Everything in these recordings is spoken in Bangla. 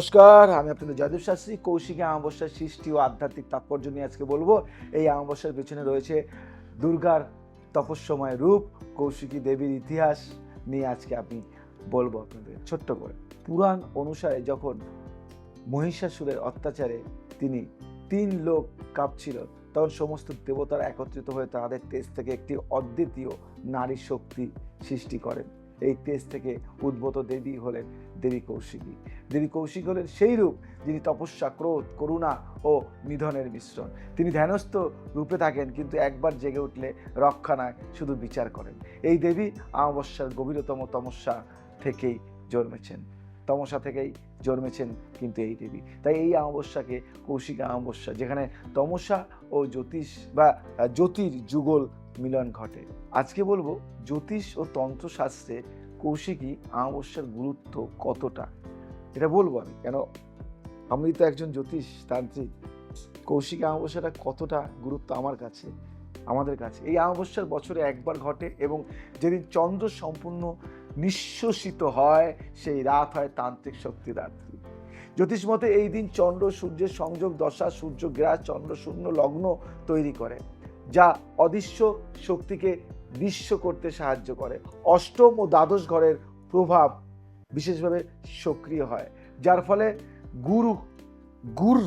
নমস্কার, আমি আপনাদের জয়দেব শাস্ত্রী। কৌশিকী অমাবস্যার সৃষ্টি ও আধ্যাত্মিক তাৎপর্য নিয়ে আজকে বলবো। এই অমাবস্যার পেছনে রয়েছে দুর্গার তপস্যময় রূপ, কৌশিকী দেবীর ইতিহাস নিয়ে আজকে আমি বলবো আপনাদের ছোট্ট করে। পুরাণ অনুসারে যখন মহিষাসুরের অত্যাচারে তিনি 3 লোক কাঁপছিল, তখন সমস্ত দেবতারা একত্রিত হয়ে তাদের তেজ থেকে একটি অদ্বিতীয় নারী শক্তি সৃষ্টি করেন। এই তেজ থেকে উদ্ভূত দেবী হলেন দেবী কৌশিকী। দেবী কৌশিকী হলেন সেই রূপ যিনি তপস্যা, ক্রোধ, করুণা ও নিধনের মিশ্রণ। তিনি ধ্যানস্থ রূপে থাকেন, কিন্তু একবার জেগে উঠলে রক্ষা নয়, শুধু বিচার করেন। এই দেবী অমাবস্যার গভীরতম তমস্যা থেকেই জন্মেছেন কিন্তু এই দেবী। তাই এই অমাবস্যাকে কৌশিকী অমাবস্যা, যেখানে তমস্যা ও জ্যোতির যুগল মিলন ঘটে। আজকে বলবো জ্যোতিষ ও তন্ত্রশাস্ত্রে কৌশিকী অমাবস্যার গুরুত্ব কতটা, এটা বলবো আমি। কেন, আমি তো একজন জ্যোতিষ তান্ত্রিক। কৌশিকী অমাবস্যাটা কতটা গুরুত্ব আমাদের কাছে। এই অমাবস্যার বছরে একবার ঘটে এবং যেদিন চন্দ্র সম্পূর্ণ নিঃশ্বসিত হয়, সেই রাত হয় তান্ত্রিক শক্তির রাত্রি। জ্যোতিষ মতে এই দিন চন্দ্র সূর্যের সংযোগ দশা, সূর্য গ্রাস, চন্দ্র শূন্য লগ্ন তৈরি করে, যা অদৃশ্য শক্তিকে দৃশ্য করতে সাহায্য করে। অষ্টম ও দ্বাদশ ঘরের প্রভাব বিশেষভাবে সক্রিয় হয়, যার ফলে গুরুর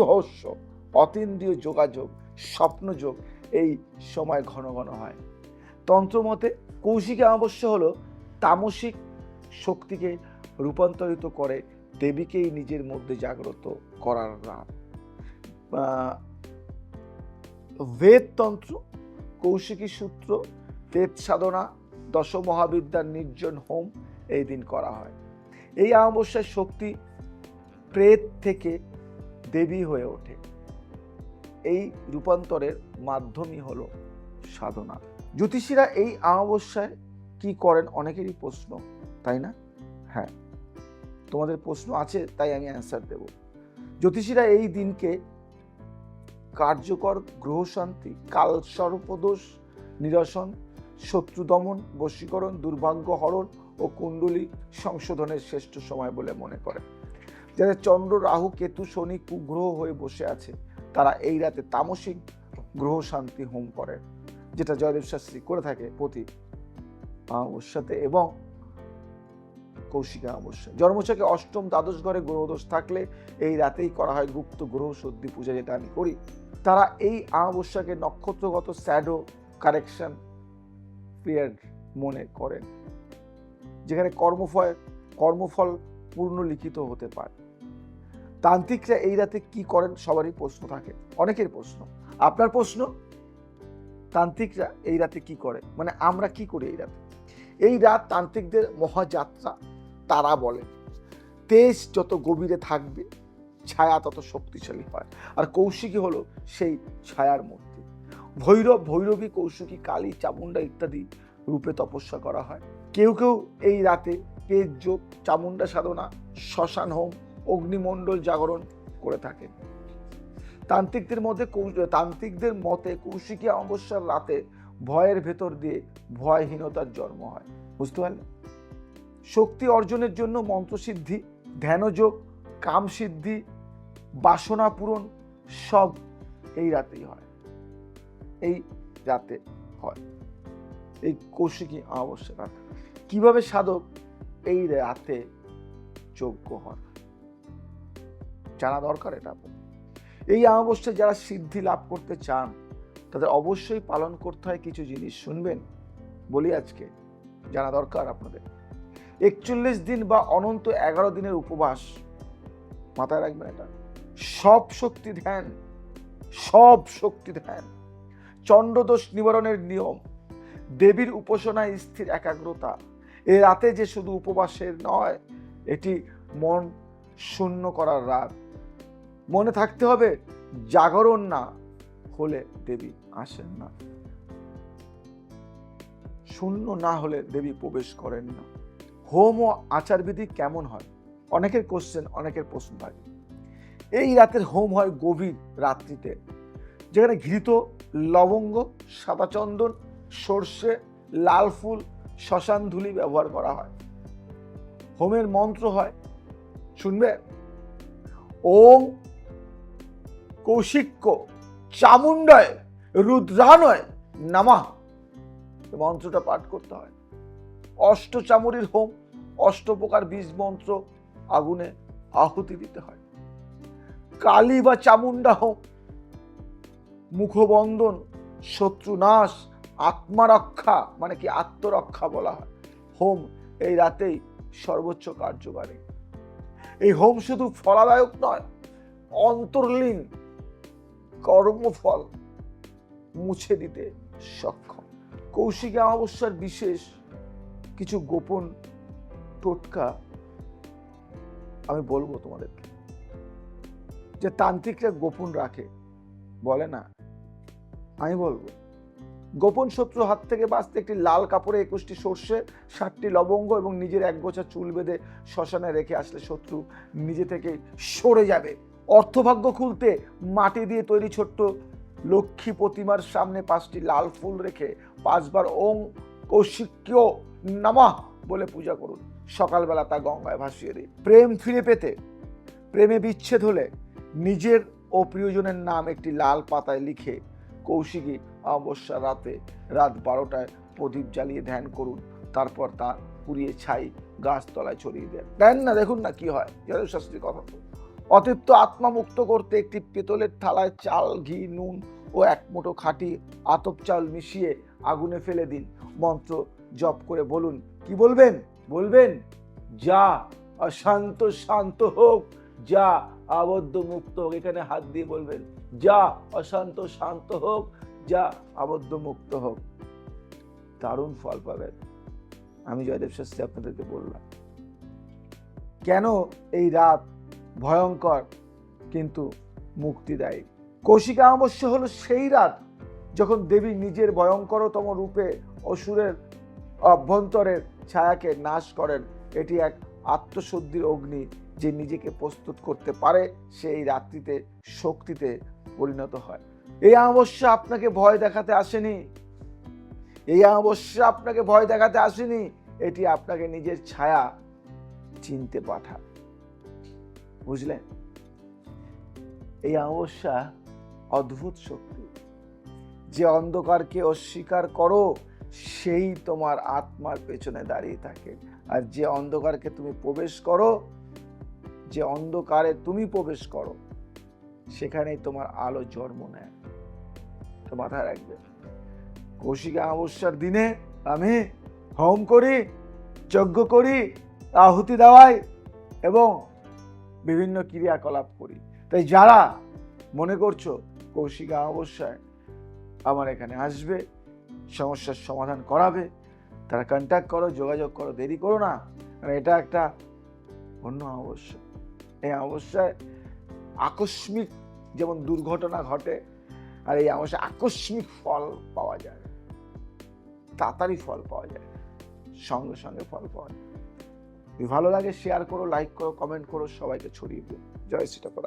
রহস্য, অতীন্দ্রিয় যোগাযোগ, স্বপ্নযোগ এই সময় ঘন ঘন হয়। তন্ত্রমতে কৌশিকী অমাবস্যা হলো তামসিক শক্তিকে রূপান্তরিত করে দেবীকেই নিজের মধ্যে জাগ্রত করার রাত। বেদতন্ত্র, কৌশিকী সূত্র, তেজ সাধনা, দশমহাবিদ্যার নির্জন হোম এই দিন করা হয়। এই অমাবস্যার শক্তি প্রেত থেকে দেবী হয়ে ওঠে। এই রূপান্তরের মাধ্যমই হলো সাধনা। জ্যোতিষীরা এই অমাবস্যায় কি করেন, অনেকেরই প্রশ্ন, তাই না? হ্যাঁ, তোমাদের প্রশ্ন আছে, তাই আমি অ্যান্সার দেব। জ্যোতিষীরা এই দিনকে কার্যকর গ্রহশান্তি, কালসর্পদোষ নিরসন, শত্রু দমন, বশীকরণ, দুর্ভাগ্য হরণ ও কুণ্ডলী সংশোধনের শ্রেষ্ঠ সময় বলে মনে করে। যাদের চন্দ্র, রাহু, কেতু, শনি কুগ্রহ হয়ে বসে আছে, তারা এই রাতে তামসিক গ্রহ শান্তি হোম করেন, যেটা জয়দেব শাস্ত্রী করে থাকে প্রতি অমাবস্যাতে এবং কৌশিকী অমাবস্যা। জন্মছকে অষ্টম দ্বাদশ ঘরে গ্রহদোষ থাকলে এই রাতেই করা হয় গুপ্ত গ্রহ শুদ্ধি পূজা, যেটা আমি করি। তারা এই অমাবস্যাকে নক্ষত্রগত শ্যাডো কারেকশন পিরিয়ড মনে করেন, যেখানে কর্মফল পূর্ণ লিখিত হতে পারে। তান্ত্রিকরা এই রাতে কি করেন, সবারই প্রশ্ন থাকে, অনেকের প্রশ্ন। আপনার প্রশ্ন, তান্ত্রিকরা এই রাতে কি করে, মানে আমরা কি করি এই রাতে? এই রাত তান্ত্রিকদের মহাযাত্রা। তারা বলেন তেজ যত গভীরে থাকবে, ছায়া তত শক্তিশালী হয়, আর কৌশিকী হলো সেই ছায়ার মূর্তি। ভৈরবী, কৌশিকী, কালী, চামুন্ডা ইত্যাদি রূপে তপস্যা করা হয়। কেউ এই রাতে তেজ যোগ, চামুন্ডা সাধনা, শ্মশান হোম, অগ্নিমণ্ডল জাগরণ করে থাকেন। তান্ত্রিকদের মতে কৌশিকী অমাবস্যার রাতে ভয়ের ভেতর দিয়ে ভয়হীনতার জন্ম হয়। বুঝতে পারলেন? শক্তি অর্জনের জন্য মন্ত্রসিদ্ধি, ধ্যানযোগ, কাম সিদ্ধি, বাসনা পূরণ সব এই রাতেই হয়। এই কৌশিকী অমাবস্যা রাতে কিভাবে সাধক এই রাতে যোগ্য হন, জানা দরকার এটা। এই অমাবস্যায় যারা সিদ্ধি লাভ করতে চান, তাদের অবশ্যই পালন করতে হয় কিছু জিনিস। শুনবেন, বলি আজকে, জানা দরকার আপনাদের। 41 দিন বা অনন্ত 11 দিনের উপবাস, মাথায় রাখবেন এটা। সব শক্তি ধ্যান, চন্দ্রদোষ নিবারণের নিয়ম, দেবীর উপাসনায় স্থির একাগ্রতা। এ রাতে যে শুধু উপবাসের নয়, এটি মন শূন্য করার রাত। মনে থাকতে হবে, জাগরণ না হলে দেবী আসেন না, শূন্য না হলে দেবী প্রবেশ করেন না। হোম ও আচারবিধি কেমন হয়, অনেকের কোশ্চেন, অনেকের প্রশ্ন থাকে। এই রাতের হোম হয় গভীর রাত্রিতে, যেখানে ঘৃত, লবঙ্গ, সাদা চন্দন, সর্ষে, লাল ফুল, শ্মশান ধুলি ব্যবহার করা হয়। হোমের মন্ত্র হয় শুনবে? ওম কৌশিক্য চামুণ্ডায় রুদ্রানয় নমঃ, মন্ত্রটা পাঠ করতে হয়। অষ্টচামুরীর হোম, অষ্টপ্রকার বীজ মন্ত্র আগুনে আহুতি দিতে হয়। কালী বা চামুণ্ডা হোম, মুখবন্ধন, শত্রুনাশ, আত্মারক্ষা মানে কি আত্মরক্ষা বলা হয়। হোম এই রাতেই সর্বোচ্চ কার্যকারী। এই হোম শুধু ফলাদায়ক নয়, অন্তর্লীন কর্মফল মুছে দিতে সক্ষম। কৌশিকী অমাবস্যার বিশেষ কিছু গোপন টোটকা আমি বলবো তোমাদেরকে, যে তান্ত্রিকরা গোপন রাখে, বলে না, আমি বলবো। গোপন শত্রু হাত থেকে বাঁচতে একটি লাল কাপড়ে 21টি সর্ষে, 60টি লবঙ্গ এবং নিজের এক গোছা চুল বেঁধে শ্মশানে রেখে আসলে শত্রু নিজে থেকে সরে যাবে। অর্থভাগ্য খুলতে মাটি দিয়ে তৈরি ছোট্ট লক্ষ্মী প্রতিমার সামনে 5টি লাল ফুল রেখে 5 বার ওম কৌশিক্য নমঃ বলে পূজা করুন। সকালবেলা তা গঙ্গায় ভাসিয়ে দিন। প্রেম ফিরে পেতে, প্রেমে বিচ্ছেদ হলে নিজের ও প্রিয়জনের নাম একটি লাল পাতায় লিখে কৌশিকী অমাবস্যা রাতে রাত 12টায় প্রদীপ জ্বালিয়ে ধ্যান করুন। তারপর তা পুড়িয়ে ছাই গাছতলায় ছড়িয়ে দেন না, দেখুন না কি হয়। যাদব শাস্ত্রীর কথা। অতৃপ্ত আত্মা মুক্ত করতে একটি পেতলের থালায় চাল, ঘি, নুন ও 1 মুঠো খাঁটি আতপ চাল মিশিয়ে আগুনে ফেলে দিন। মন্ত্র জপ করে বলুন, কি বলবেন? বলবেন, যা অশান্ত শান্ত হোক, যা আবদ্ধ মুক্ত হোক। এখানে হাত দিয়ে বলবেন, যা অশান্ত শান্ত হোক, যা আবদ্ধ মুক্ত হোক। দারুণ ফল পাবেন। আমি জয়দেব শাস্ত্রী আপনাদেরকে বললাম। কেন এই রাত ভয়ঙ্কর কিন্তু মুক্তিদায়ী? কৌশিকী অমাবস্যা হলো সেই রাত যখন দেবী নিজের ভয়ঙ্করতম রূপে অসুরের অভ্যন্তরের ছায়াকে নাশ করেন। এটি এক আত্মশুদ্ধির অগ্নি, যে নিজেকে প্রস্তুত করতে পারে সেই রাত্রিতে শক্তিতে পরিণত হয়। এই অমাবস্যা আপনাকে ভয় দেখাতে আসেনি, এই অমাবস্যা আপনাকে ভয় দেখাতে আসেনি, এটি আপনাকে নিজের ছায়া চিনতে পাঠায়। বুঝলেন? এই অমাবস্যা অদ্ভুত শক্তি। যে অন্ধকারকে অস্বীকার করো সেই তোমার আত্মার পেছনে দাঁড়িয়ে থাকে, আর যে অন্ধকারকে তুমি প্রবেশ করো, যে অন্ধকারে তুমি প্রবেশ করো, সেখানেই তোমার আলো জন্ম নেয়। তো মাথায় রাখবে, কৌশিকী অমাবস্যার দিনে আমি হোম করি, যজ্ঞ করি, আহুতি দেওয়াই এবং বিভিন্ন ক্রিয়াকলাপ করি। তাই যারা মনে করছো কৌশিকী অমাবস্যায় আমার এখানে আসবে, সমস্যার সমাধান করাবে, তারা কন্ট্যাক্ট করো, যোগাযোগ করো, দেরি করো না। কারণ এটা একটা অন্য অমাবস্যা। এই অমাবস্যায় আকস্মিক যেমন দুর্ঘটনা ঘটে, আর এই অমাবস্যায় আকস্মিক ফল পাওয়া যায়, তাড়াতাড়ি ফল পাওয়া যায়, সঙ্গে সঙ্গে ফল পাওয়া যায়। যদি ভালো লাগে শেয়ার করো, লাইক করো, কমেন্ট করো, সবাইকে ছড়িয়ে দিও। জয় শ্রী ঠাকুর।